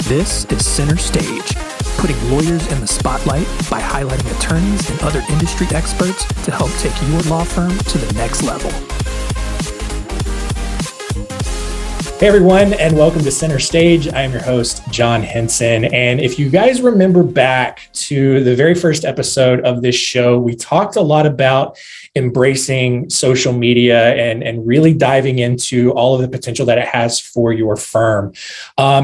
This is Center Stage, putting lawyers in the spotlight by highlighting attorneys and other industry experts to help take your law firm to the next level. Hey everyone, and welcome to Center Stage. I am your host, John Henson. And if you guys remember back to the very first episode of this show, we talked a lot about embracing social media and really diving into all of the potential that it has for your firm.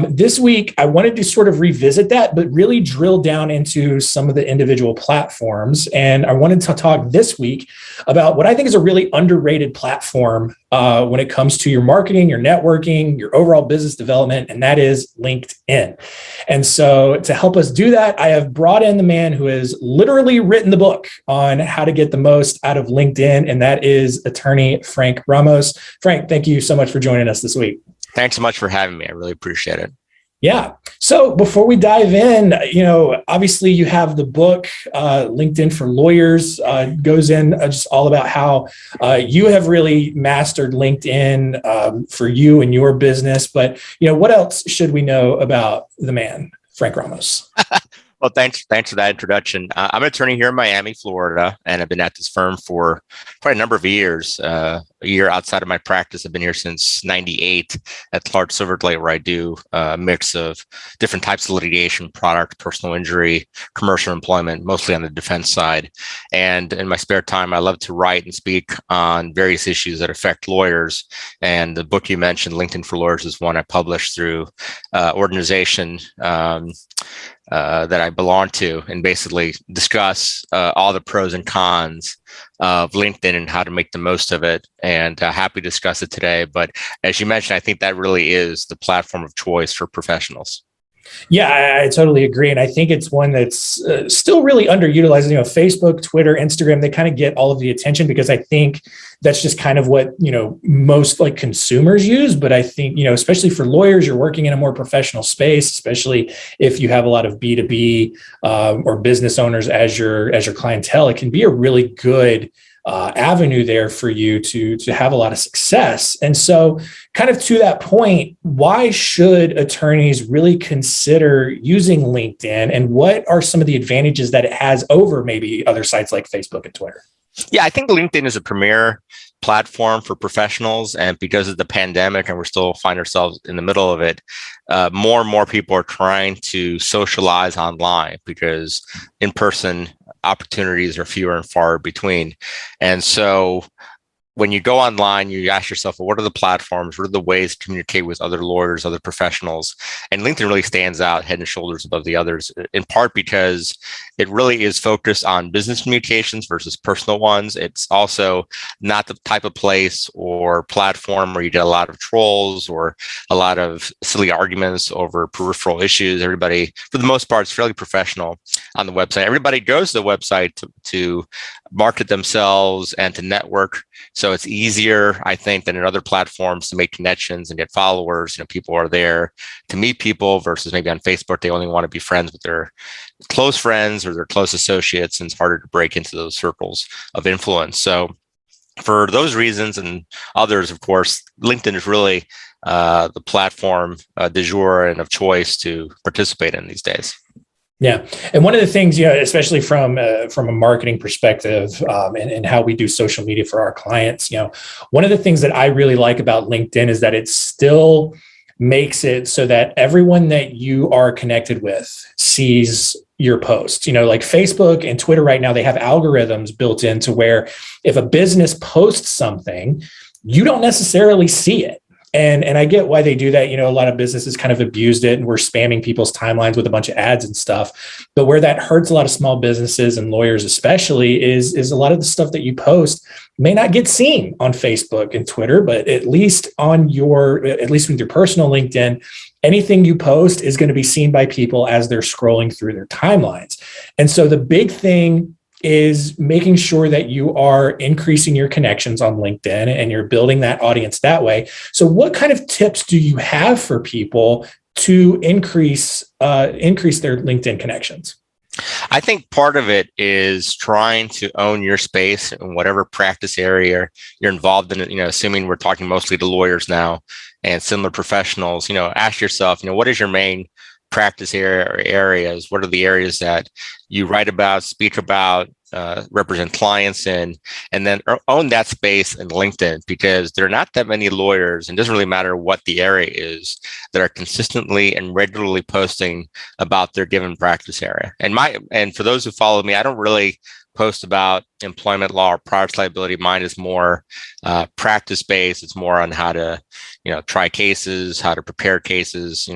This week, I wanted to sort of revisit that, but really drill down into some of the individual platforms. And I wanted to talk this week about what I think is a really underrated platform when it comes to your marketing, your networking, your overall business development, and that is LinkedIn. And so to help us do that, I have brought in the man who has literally written the book on how to get the most out of LinkedIn, and that is attorney Frank Ramos. Frank, thank you so much for joining us this week. Thanks so much for having me. I really appreciate it. Yeah. So before we dive in, obviously you have the book, LinkedIn for Lawyers, goes in just all about how you have really mastered LinkedIn for you and your business. But, what else should we know about the man, Frank Ramos? Well, thanks for that introduction. I'm an attorney here in Miami, Florida, and I've been at this firm for quite a number of years. A year outside of my practice. I've been here since '98 at Clark Silverglade, where I do a mix of different types of litigation, product, personal injury, commercial employment, mostly on the defense side. And in my spare time, I love to write and speak on various issues that affect lawyers. And the book you mentioned, LinkedIn for Lawyers, is one I published through organization that I belong to, and basically discuss all the pros and cons of LinkedIn and how to make the most of it. And happy to discuss it today. But as you mentioned, I think that really is the platform of choice for professionals. Yeah, I totally agree. And I think it's one that's still really underutilized. Facebook, Twitter, Instagram, they kind of get all of the attention because I think that's just kind of what, most like consumers use. But I think, especially for lawyers, you're working in a more professional space, especially if you have a lot of B2B or business owners as your clientele, it can be a really good avenue there for you to have a lot of success. And so kind of to that point, why should attorneys really consider using LinkedIn, and what are some of the advantages that it has over maybe other sites like Facebook and Twitter? Yeah, I think LinkedIn is a premier platform for professionals, and because of the pandemic, and we're still find ourselves in the middle of it, more and more people are trying to socialize online because in-person opportunities are fewer and far between. And so when you go online, you ask yourself, well, what are the platforms? What are the ways to communicate with other lawyers, other professionals? And LinkedIn really stands out head and shoulders above the others, in part because it really is focused on business communications versus personal ones. It's also not the type of place or platform where you get a lot of trolls or a lot of silly arguments over peripheral issues. Everybody, for the most part, is fairly professional on the website. Everybody goes to the website to market themselves and to network. So it's easier, I think, than in other platforms to make connections and get followers. People are there to meet people versus maybe on Facebook, they only want to be friends with their close friends or their close associates, and it's harder to break into those circles of influence. So for those reasons and others, of course, LinkedIn is really the platform du jour and of choice to participate in these days. Yeah. And one of the things, especially from a marketing perspective and how we do social media for our clients, one of the things that I really like about LinkedIn is that it still makes it so that everyone that you are connected with sees your post. Like Facebook and Twitter right now, they have algorithms built into where if a business posts something, you don't necessarily see it. And I get why they do that. A lot of businesses kind of abused it, and we're spamming people's timelines with a bunch of ads and stuff. But where that hurts a lot of small businesses and lawyers especially is a lot of the stuff that you post may not get seen on Facebook and Twitter, but at least with your personal LinkedIn, anything you post is going to be seen by people as they're scrolling through their timelines. And so the big thing is making sure that you are increasing your connections on LinkedIn and you're building that audience that way. So what kind of tips do you have for people to increase their LinkedIn connections? I think part of it is trying to own your space in whatever practice area you're involved in. Assuming we're talking mostly to lawyers now and similar professionals, ask yourself, what is your main practice areas. What are the areas that you write about, speak about, represent clients in, and then own that space in LinkedIn, because there are not that many lawyers, and it doesn't really matter what the area is, that are consistently and regularly posting about their given practice area. And for those who follow me, I don't really post about employment law or products liability. Mine is more practice based. It's more on how to, try cases, how to prepare cases,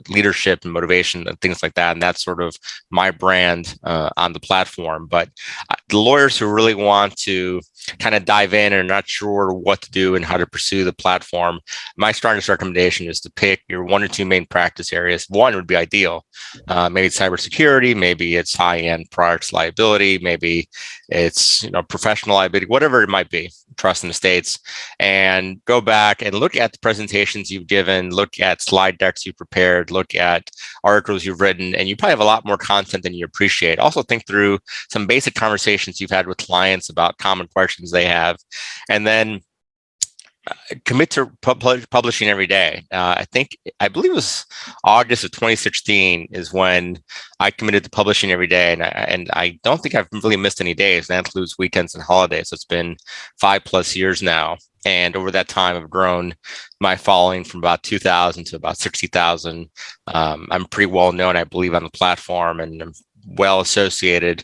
leadership and motivation and things like that. And that's sort of my brand on the platform. But the lawyers who really want to kind of dive in and are not sure what to do and how to pursue the platform, my strongest recommendation is to pick your 1 or 2 main practice areas. One would be ideal. Maybe it's cybersecurity, maybe it's high-end products liability, maybe it's professional liability, whatever it might be, trust in the states, and go back and look at the presentations you've given, look at slide decks you've prepared, look at articles you've written, and you probably have a lot more content than you appreciate. Also think through some basic conversations you've had with clients about common questions they have, and then commit to publishing every day. I believe it was August of 2016 is when I committed to publishing every day, and I don't think I've really missed any days. That includes weekends and holidays. So it's been 5+ years now, and over that time, I've grown my following from about 2,000 to about 60,000. I'm pretty well known, I believe, on the platform, and I'm well associated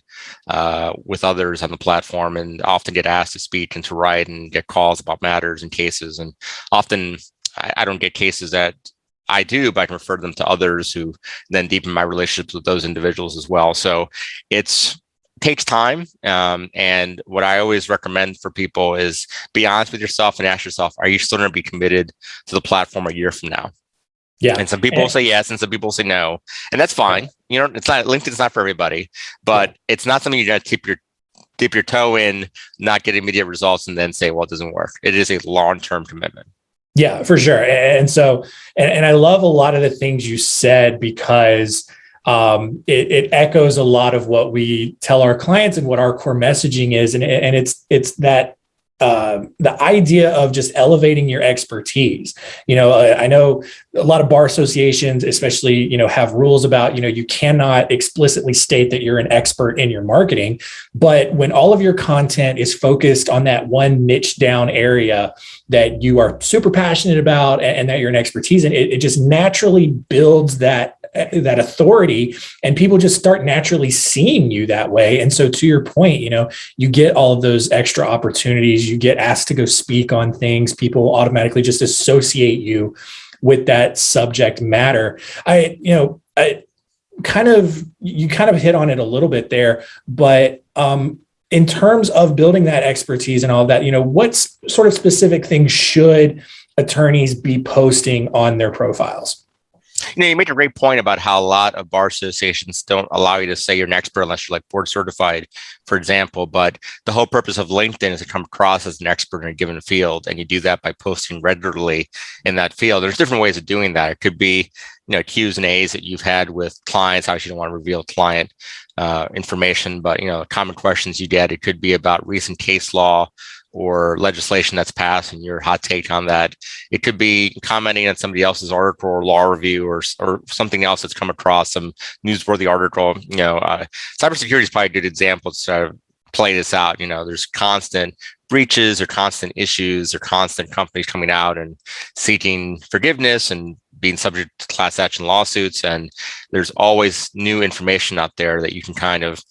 with others on the platform, and often get asked to speak and to write and get calls about matters and cases. And often I don't get cases that I do, but I can refer them to others who then deepen my relationships with those individuals as well. So it takes time. And what I always recommend for people is be honest with yourself and ask yourself, are you still going to be committed to the platform a year from now? Yeah. And some people say yes, and some people say no, and that's fine. It's not, LinkedIn's not for everybody, but it's not something you got to dip your toe in, not get immediate results, and then say, well, it doesn't work. It is a long-term commitment. Yeah, for sure. And so, and I love a lot of the things you said, because it echoes a lot of what we tell our clients and what our core messaging is. And it's that the idea of just elevating your expertise. I know a lot of bar associations, especially, have rules about, you cannot explicitly state that you're an expert in your marketing, but when all of your content is focused on that one niche down area that you are super passionate about and that you're an expertise in, it just naturally builds that authority, and people just start naturally seeing you that way. And so to your point, you get all of those extra opportunities, you get asked to go speak on things, people automatically just associate you with that subject matter. You kind of hit on it a little bit there, but in terms of building that expertise and all of that, what sort of specific things should attorneys be posting on their profiles? You make a great point about how a lot of bar associations don't allow you to say you're an expert unless you're like board certified, for example. But the whole purpose of LinkedIn is to come across as an expert in a given field. And you do that by posting regularly in that field. There's different ways of doing that. It could be, Q's and A's that you've had with clients. Obviously, you don't want to reveal client information, but, common questions you get. It could be about recent case law or legislation that's passed and your hot take on that. It could be commenting on somebody else's article or law review or something else that's come across, some newsworthy article. Cybersecurity is probably a good example to sort of play this out. There's constant breaches or constant issues or constant companies coming out and seeking forgiveness and being subject to class action lawsuits. And there's always new information out there that you can kind of,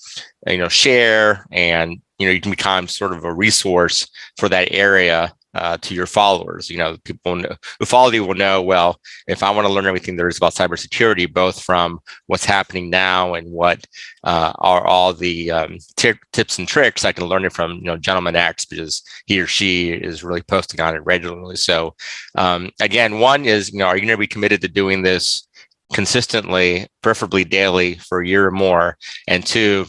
share, and you can become sort of a resource for that area to your followers. People who follow you will know, well, if I want to learn everything there is about cybersecurity, both from what's happening now and what are all the tips and tricks, I can learn it from gentleman X, because he or she is really posting on it regularly. So again, one is, are you going to be committed to doing this consistently, preferably daily, for a year or more? And two,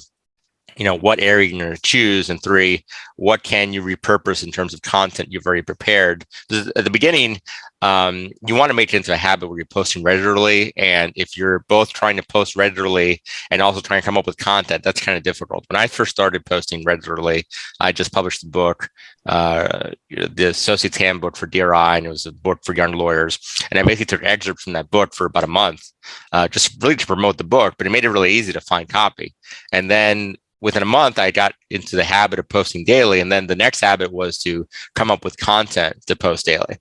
what area you're going to choose, and 3, what can you repurpose in terms of content you've already prepared. At the beginning, you want to make it into a habit where you're posting regularly, and if you're both trying to post regularly and also trying to come up with content, that's kind of difficult. When I first started posting regularly, I just published a book, the Associate's Handbook for DRI, and it was a book for young lawyers, and I basically took excerpts from that book for about a month, just really to promote the book, but it made it really easy to find copy. And then within a month, I got into the habit of posting daily. And then the next habit was to come up with content to post daily.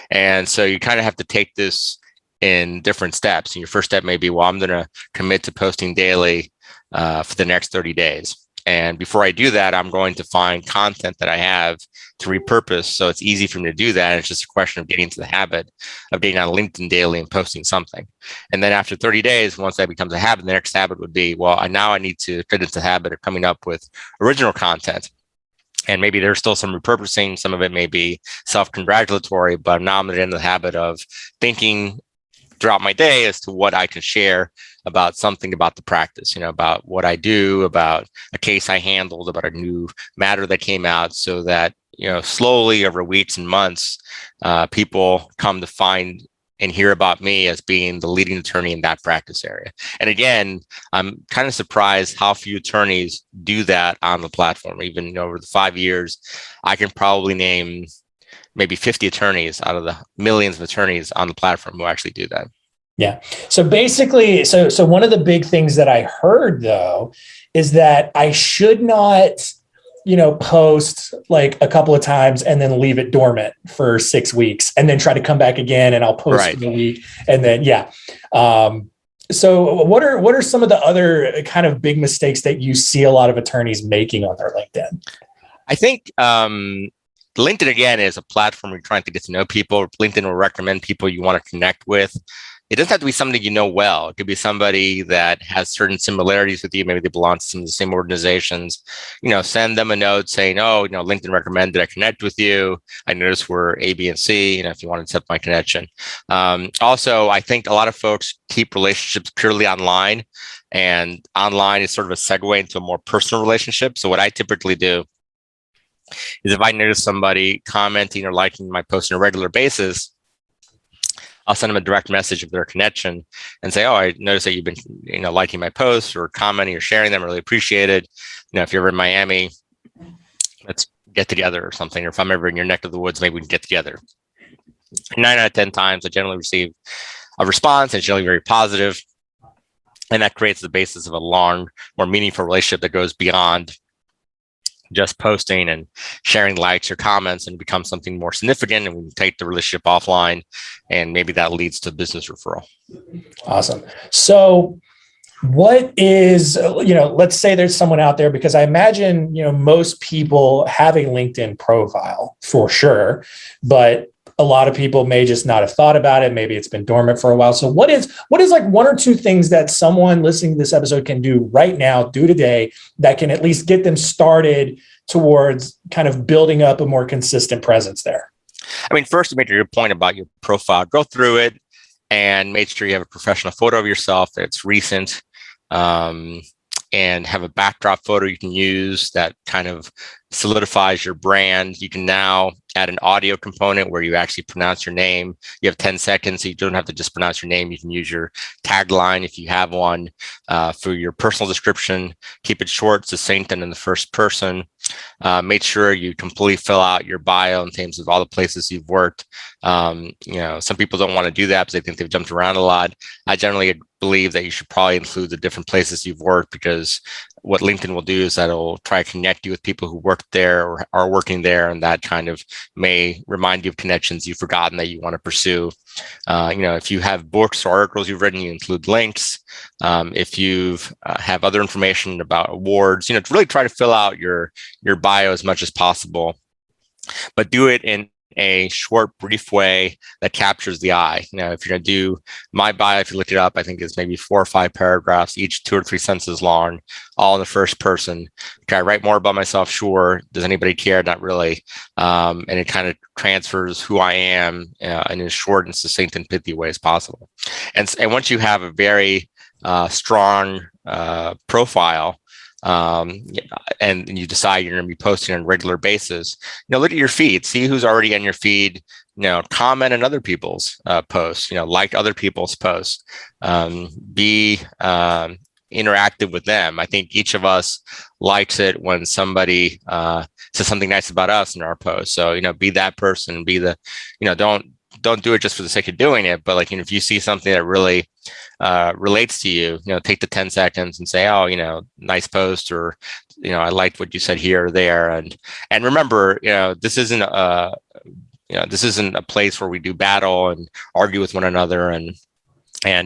And so you kind of have to take this in different steps. And your first step may be, well, I'm going to commit to posting daily for the next 30 days. And before I do that, I'm going to find content that I have to repurpose. So it's easy for me to do that. And it's just a question of getting into the habit of being on LinkedIn daily and posting something. And then after 30 days, once that becomes a habit, the next habit would be, well, now I need to get into the habit of coming up with original content. And maybe there's still some repurposing. Some of it may be self-congratulatory, but now I'm in the habit of thinking throughout my day as to what I can share about something about the practice, about what I do, about a case I handled, about a new matter that came out, so that, slowly over weeks and months, people come to find and hear about me as being the leading attorney in that practice area. And again, I'm kind of surprised how few attorneys do that on the platform. Even over the 5 years, I can probably name maybe 50 attorneys out of the millions of attorneys on the platform who actually do that. Yeah. So basically, so one of the big things that I heard, though, is that I should not, post like a couple of times and then leave it dormant for 6 weeks and then try to come back again, and I'll post in a week. And then, so what are some of the other kind of big mistakes that you see a lot of attorneys making on their LinkedIn? I think LinkedIn, again, is a platform where you're trying to get to know people. LinkedIn will recommend people you want to connect with. It doesn't have to be somebody you know well. It could be somebody that has certain similarities with you. Maybe they belong to some of the same organizations. Send them a note saying, oh, LinkedIn recommended I connect with you. I noticed we're A, B, and C, if you want to accept my connection. Also, I think a lot of folks keep relationships purely online, and online is sort of a segue into a more personal relationship. So what I typically do is, if I notice somebody commenting or liking my post on a regular basis, I'll send them a direct message of their connection and say, oh, I noticed that you've been, liking my posts or commenting or sharing them. I really appreciate it. If you're ever in Miami, let's get together or something. Or if I'm ever in your neck of the woods, maybe we can get together. 9 out of 10 times, I generally receive a response. It's generally very positive. And that creates the basis of a long, more meaningful relationship that goes beyond just posting and sharing likes or comments, and become something more significant, and we can take the relationship offline, and maybe that leads to business referral. Awesome. So what is, let's say there's someone out there, because I imagine, most people have a LinkedIn profile for sure, but a lot of people may just not have thought about it. Maybe it's been dormant for a while. So what is like 1 or 2 things that someone listening to this episode can do right now, do today, that can at least get them started towards kind of building up a more consistent presence there? I mean, first, to make your point about your profile, go through it and make sure you have a professional photo of yourself that's recent, and have a backdrop photo you can use that kind of solidifies your brand. You can now add an audio component where you actually pronounce your name. You have 10 seconds, so you don't have to just pronounce your name. You can use your tagline if you have one. For your personal description, keep it short, succinct, and in the first person. Make sure you completely fill out your bio in terms of all the places you've worked. Some people don't want to do that because they think they've jumped around a lot. I generally believe that you should probably include the different places you've worked, because what LinkedIn will do is that it'll try to connect you with people who worked there or are working there, and that kind of may remind you of connections you've forgotten that you want to pursue. If you have books or articles you've written, you include links. If you have other information about awards, to really try to fill out your bio as much as possible, but do it in a short, brief way that captures the eye. If you're going to do my bio, if you look it up, I think it's maybe 4 or 5 paragraphs, each 2 or 3 sentences long, all in the first person. Can I write more about myself? Sure. Does anybody care? Not really. And it kind of transfers who I am in as short and succinct and pithy way as possible. And once you have a very strong profile, and you decide you're going to be posting on a regular basis, look at your feed, see who's already on your feed, comment on other people's posts, like other people's posts, be interactive with them. I think each of us likes it when somebody says something nice about us in our post. So, be that person, be the, don't do it just for the sake of doing it, but like, if you see something that really relates to you, take the 10 seconds and say, oh, nice post, or, I liked what you said here or there. And remember, this isn't a place where we do battle and argue with one another, and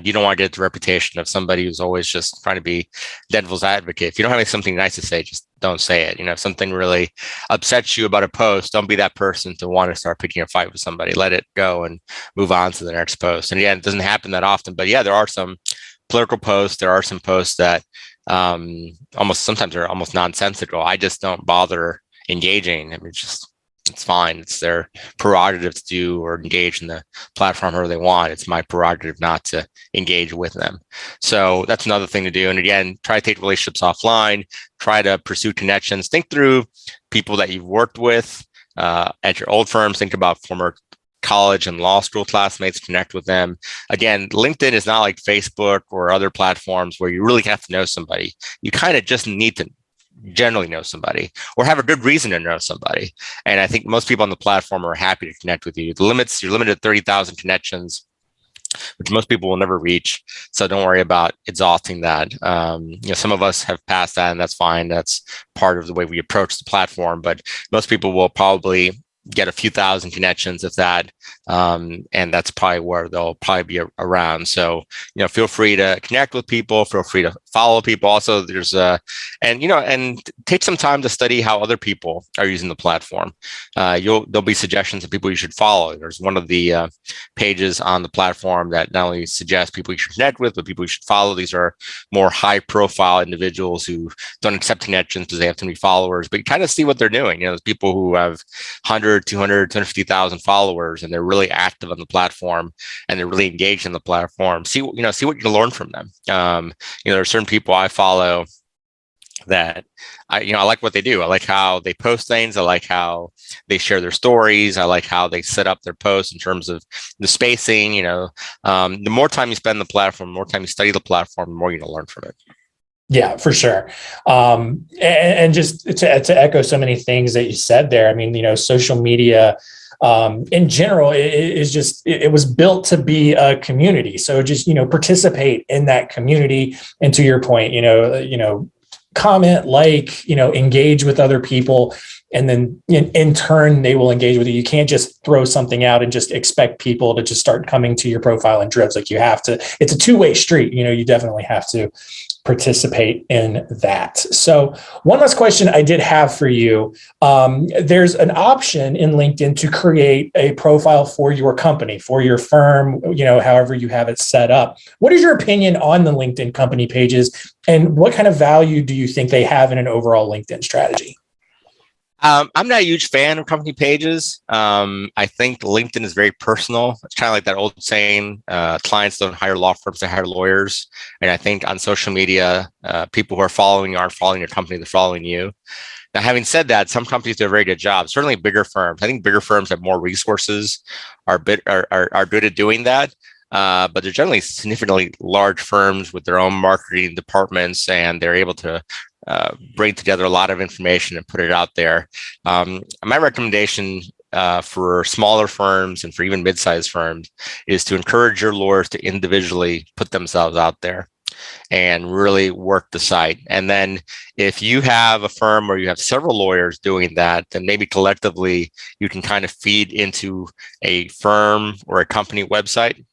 you don't want to get the reputation of somebody who's always just trying to be devil's advocate. If you don't have something nice to say, just don't say it. If something really upsets you about a post, don't be that person to want to start picking a fight with somebody. Let it go and move on to the next post. And it doesn't happen that often, but yeah, there are some political posts. There are some posts that sometimes are almost nonsensical. I just don't bother engaging. I mean, it's fine. It's their prerogative to do or engage in the platform however they want. It's my prerogative not to engage with them. So that's another thing to do. And again, try to take relationships offline, try to pursue connections, think through people that you've worked with at your old firms, think about former college and law school classmates, connect with them. Again, LinkedIn is not like Facebook or other platforms where you really have to know somebody. You kind of just need to generally know somebody or have a good reason to know somebody. And I think most people on the platform are happy to connect with you. You're limited to 30,000 connections, which most people will never reach. So don't worry about exhausting that. Some of us have passed that, and that's fine. That's part of the way we approach the platform. But most people will probably get a few thousand connections, if that, and that's probably where they'll probably be around. So feel free to connect with people, feel free to follow people. Also, there's and take some time to study how other people are using the platform. There'll be suggestions of people you should follow. There's one of the pages on the platform that not only suggests people you should connect with, but people you should follow. These are more high profile individuals who don't accept connections because they have too many followers, but you kind of see what they're doing. There's people who have 100, 200, 250,000 followers, and they're really active on the platform and they're really engaged in the platform. See what you can learn from them. There are certain people I follow that I like what they do. I like how they post things. I like how they share their stories. I like how they set up their posts in terms of the spacing. The more time you spend on the platform, the more time you study the platform, the more you're going to learn from it. Yeah, for sure. And just to echo so many things that you said there, I mean, social media in general it was built to be a community. So just, participate in that community. And to your point, comment, engage with other people. And then in turn, they will engage with you. You can't just throw something out and just expect people to just start coming to your profile in dribs. Like, you have to, it's a two-way street. You definitely have to participate in that. So one last question I did have for you. There's an option in LinkedIn to create a profile for your company, for your firm, however you have it set up. What is your opinion on the LinkedIn company pages, and what kind of value do you think they have in an overall LinkedIn strategy? I'm not a huge fan of company pages. I think LinkedIn is very personal. It's kind of like that old saying, clients don't hire law firms, they hire lawyers. And I think on social media, people who are following you aren't following your company, they're following you. Now, having said that, some companies do a very good job. Certainly bigger firms. I think bigger firms have more resources, are good at doing that. But they're generally significantly large firms with their own marketing departments, and they're able to bring together a lot of information and put it out there. My recommendation for smaller firms and for even mid-sized firms is to encourage your lawyers to individually put themselves out there and really work the site. And then if you have a firm where you have several lawyers doing that, then maybe collectively you can kind of feed into a firm or a company website.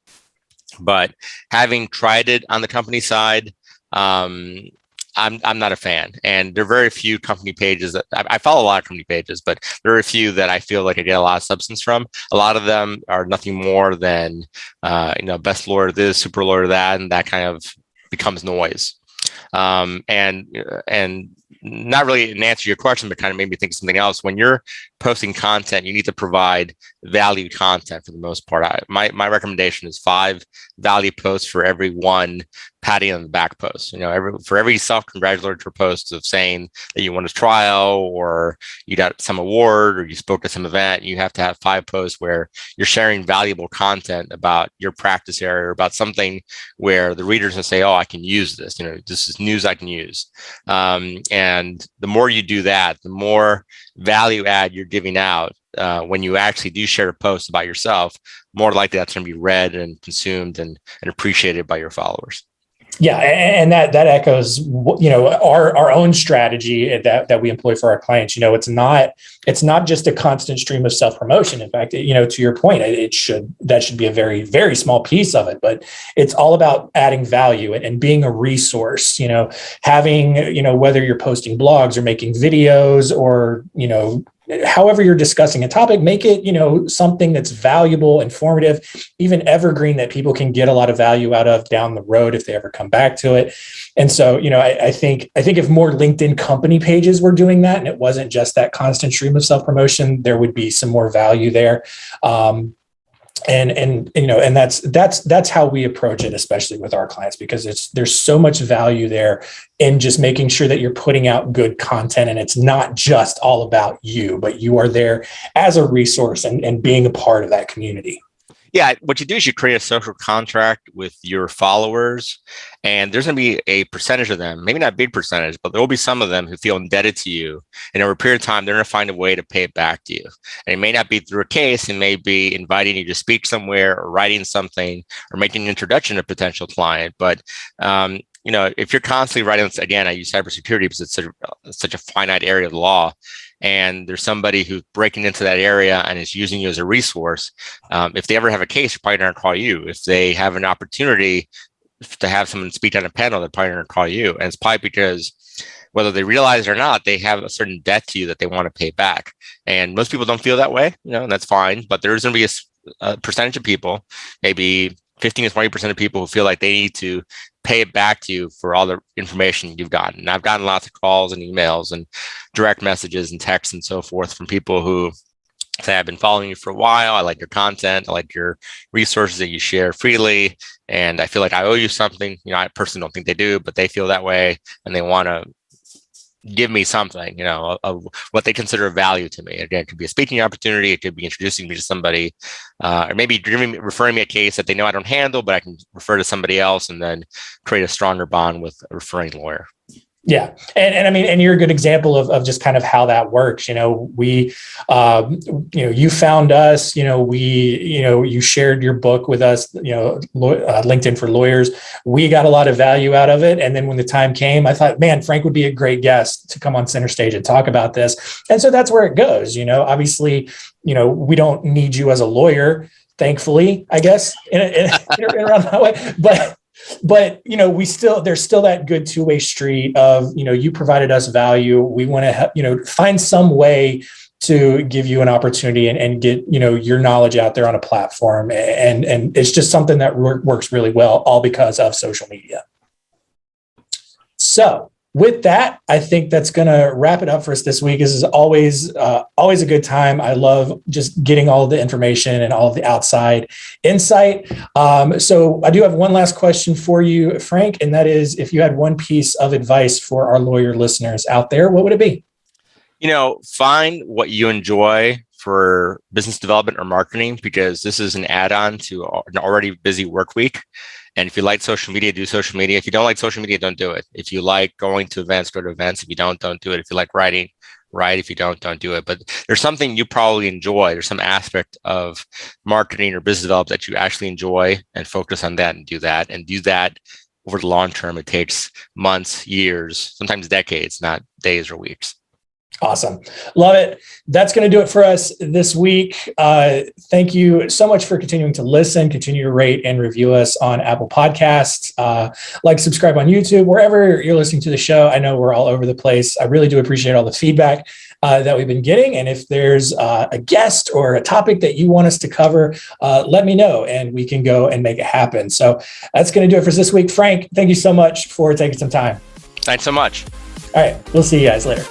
But having tried it on the company side, I'm not a fan, and there are very few company pages that I follow a lot of company pages, but there are a few that I feel like I get a lot of substance from. A lot of them are nothing more than, best lawyer this, super lawyer that, and that kind of becomes noise. And not really an answer to your question, but kind of made me think of something else. When you're posting content, you need to provide value content for the most part. My recommendation is 5 value posts for every 1 patting on the back post. For every self-congratulatory post of saying that you won a trial or you got some award or you spoke at some event, you have to have 5 posts where you're sharing valuable content about your practice area or about something where the readers will say, oh, I can use this. This is news I can use. And the more you do that, the more value add you're giving out. When you actually do share a post about yourself, more likely that's going to be read and consumed and appreciated by your followers. Yeah, and that echoes, our own strategy that we employ for our clients. It's not just a constant stream of self-promotion. In fact, to your point, that should be a very, very small piece of it, but it's all about adding value and being a resource, having, whether you're posting blogs or making videos or, however you're discussing a topic, make it, something that's valuable, informative, even evergreen that people can get a lot of value out of down the road if they ever come back to it. And so, I think if more LinkedIn company pages were doing that and it wasn't just that constant stream of self-promotion, there would be some more value there. And that's how we approach it, especially with our clients, because there's so much value there in just making sure that you're putting out good content, and it's not just all about you, but you are there as a resource and being a part of that community. Yeah, what you do is you create a social contract with your followers, and there's going to be a percentage of them, maybe not a big percentage, but there will be some of them who feel indebted to you. And over a period of time, they're going to find a way to pay it back to you. And it may not be through a case, it may be inviting you to speak somewhere or writing something or making an introduction to a potential client. But if you're constantly writing, again, I use cybersecurity because it's such a finite area of the law, and there's somebody who's breaking into that area and is using you as a resource. If they ever have a case, they're probably going to call you. If they have an opportunity to have someone speak on a panel, they're probably going to call you. And it's probably because whether they realize it or not, they have a certain debt to you that they want to pay back. And most people don't feel that way, and that's fine. But there's going to be a percentage of people, maybe 15 to 20% of people who feel like they need to pay it back to you for all the information you've gotten. And I've gotten lots of calls and emails and direct messages and texts and so forth from people who say, I've been following you for a while. I like your content. I like your resources that you share freely. And I feel like I owe you something. I personally don't think they do, but they feel that way. And they want to give me something, of what they consider value to me. Again, it could be a speaking opportunity. It could be introducing me to somebody, or maybe referring me a case that they know I don't handle, but I can refer to somebody else and then create a stronger bond with a referring lawyer. Yeah. And I mean, and you're a good example of just kind of how that works. We, you found us, you shared your book with us, LinkedIn for Lawyers. We got a lot of value out of it. And then when the time came, I thought, man, Frank would be a great guest to come on center stage and talk about this. And so that's where it goes. Obviously, we don't need you as a lawyer, thankfully, I guess, in a roundabout way, but there's still that good two-way street of, you provided us value. We want to, find some way to give you an opportunity and get, your knowledge out there on a platform. And it's just something that works really well, all because of social media. So with that, I think that's going to wrap it up for us this week. This is always a good time. I love just getting all of the information and all of the outside insight. So I do have one last question for you, Frank, and that is, if you had one piece of advice for our lawyer listeners out there, what would it be? Find what you enjoy for business development or marketing, because this is an add-on to an already busy work week. And if you like social media, do social media. If you don't like social media, don't do it. If you like going to events, go to events. If you don't do it. If you like writing, write. If you don't do it. But there's something you probably enjoy. There's some aspect of marketing or business development that you actually enjoy, and focus on that and do that. And do that over the long term. It takes months, years, sometimes decades, not days or weeks. Awesome. Love it. That's going to do it for us this week. Thank you so much for continuing to listen, continue to rate and review us on Apple Podcasts, subscribe on YouTube, wherever you're listening to the show. I know we're all over the place. I really do appreciate all the feedback that we've been getting. And if there's a guest or a topic that you want us to cover, let me know and we can go and make it happen. So that's going to do it for this week. Frank, thank you so much for taking some time. Thanks so much. All right. We'll see you guys later.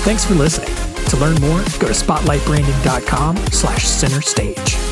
Thanks for listening. To learn more, go to spotlightbranding.com/centerstage.